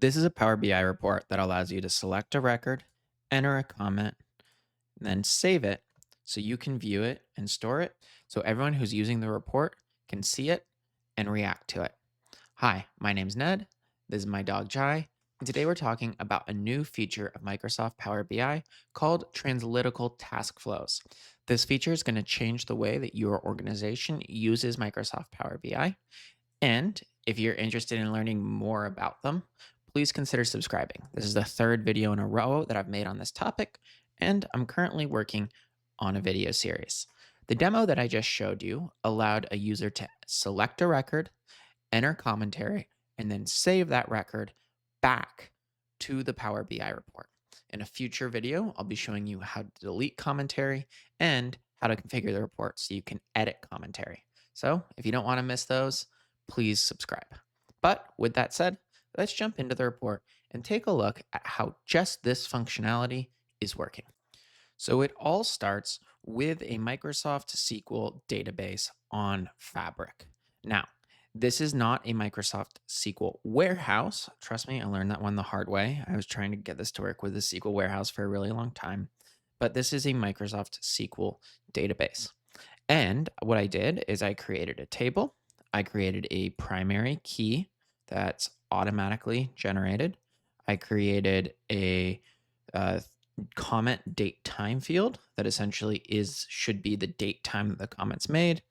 This is a Power BI report that allows you to select a record, enter a comment, and then save it so you can view it and store it so everyone who's using the report can see it and react to it. Hi, my name's Ned. This is my dog Jai. And today we're talking about a new feature of Microsoft Power BI called Translytical Task Flows. This feature is going to change the way that your organization uses Microsoft Power BI. And if you're interested in learning more about them, please consider subscribing. This is the third video in a row that I've made on this topic, and I'm currently working on a video series. The demo that I just showed you allowed a user to select a record, enter commentary, and then save that record back to the Power BI report. In a future video, I'll be showing you how to delete commentary and how to configure the report so you can edit commentary. So if you don't want to miss those, please subscribe. But with that said, let's jump into the report and take a look at how just this functionality is working. So it all starts with a Microsoft SQL database on Fabric. Now, this is not a Microsoft SQL warehouse. Trust me, I learned that one the hard way. I was trying to get this to work with the SQL warehouse for a really long time. But this is a Microsoft SQL database. And what I did is I created a table. I created a primary key that's automatically generated. I created a uh, comment date time field that essentially should be the date time that the comment's made,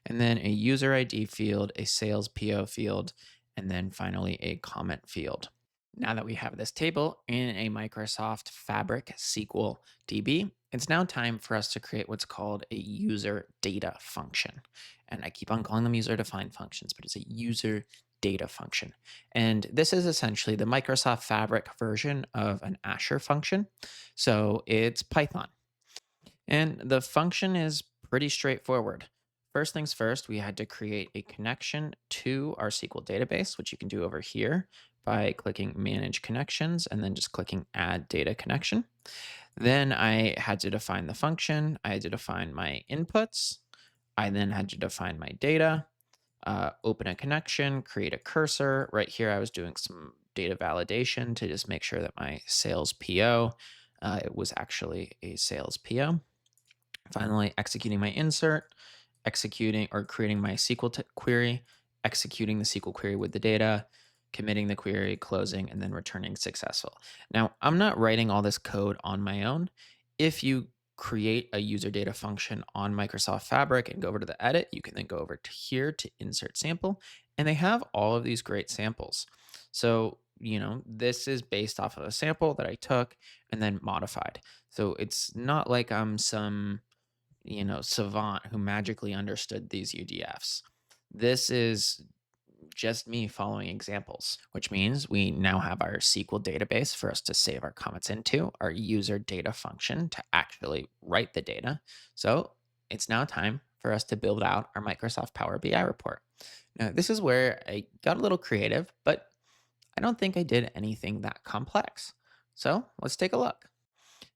and then a user ID field, a sales PO field, and then finally a comment field. Now that we have this table in a Microsoft Fabric SQL DB, it's now time for us to create what's called a user data function. And I keep on calling them user defined functions, but it's a user data function. And this is essentially the Microsoft Fabric version of an Azure function. So it's Python. And the function is pretty straightforward. First things first, we had to create a connection to our SQL database, which you can do over here by clicking Manage Connections and then just clicking Add Data Connection. Then I had to define the function. I had to define my inputs. I then had to define my data, open a connection, create a cursor. Right here, I was doing some data validation to just make sure that my sales PO, it was actually a sales PO. Finally, executing my insert, executing or creating my SQL query, executing the SQL query with the data, committing the query, closing, and then returning successful. Now, I'm not writing all this code on my own. If you create a user data function on Microsoft Fabric and go over to the edit, you can then go over to here to insert sample, and they have all of these great samples. So, this is based off of a sample that I took and then modified. So it's not like I'm some savant who magically understood these UDFs. This is just me following examples, which means we now have our SQL database for us to save our comments into, our user data function to actually write the data. So it's now time for us to build out our Microsoft Power BI report. Now, this is where I got a little creative, but I don't think I did anything that complex. So let's take a look.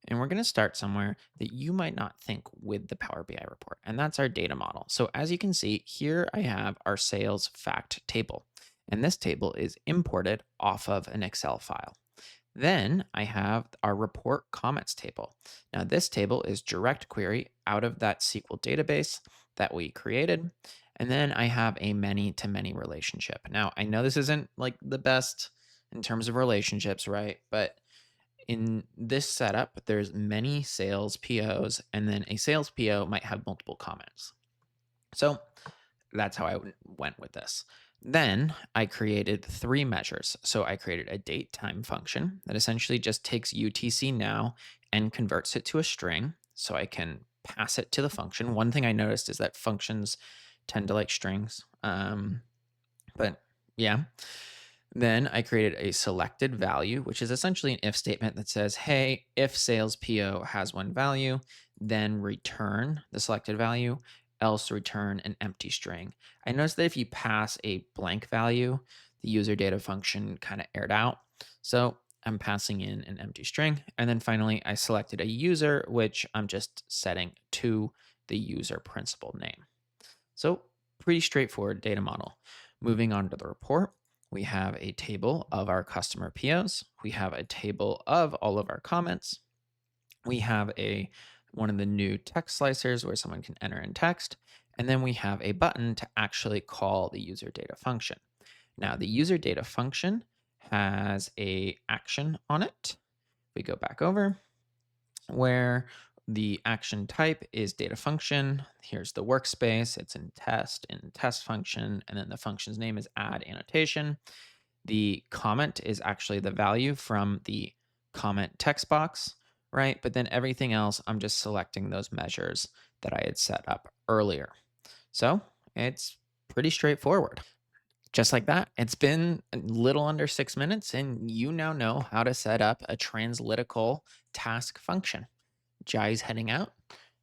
And we're going to start somewhere that you might not think with the Power BI report, and that's our data model. So as you can see, here I have our sales fact table, and this table is imported off of an Excel file. Then I have our report comments table. Now this table is direct query out of that SQL database that we created. And then I have a many to many relationship. Now I know this isn't like the best in terms of relationships, right? But in this setup, there's many sales POs, and then a sales PO might have multiple comments. So that's how I went with this. Then I created three measures. So I created a date time function that essentially just takes UTC now and converts it to a string so I can pass it to the function. One thing I noticed is that functions tend to like strings. But yeah. Then I created a selected value, which is essentially an if statement that says, hey, if sales PO has one value, then return the selected value, else return an empty string. I noticed that if you pass a blank value, the user data function kind of aired out. So I'm passing in an empty string. And then finally, I selected a user, which I'm just setting to the user principal name. So pretty straightforward data model. Moving on to the report. We have a table of our customer POs. We have a table of all of our comments. We have a one of the new text slicers where someone can enter in text, and then we have a button to actually call the user data function. Now, the user data function has a action on it. We go back over where the action type is data function. Here's the workspace. It's in test function, and then the function's name is add annotation. The comment is actually the value from the comment text box, right? But then everything else, I'm just selecting those measures that I had set up earlier. So it's pretty straightforward. Just like that, it's been a little under 6 minutes, and you now know how to set up a translytical task function. Jai's heading out,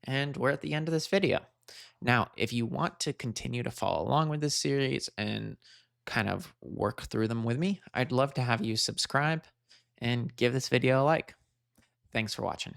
and we're at the end of this video. Now, if you want to continue to follow along with this series and kind of work through them with me, I'd love to have you subscribe and give this video a like. Thanks for watching.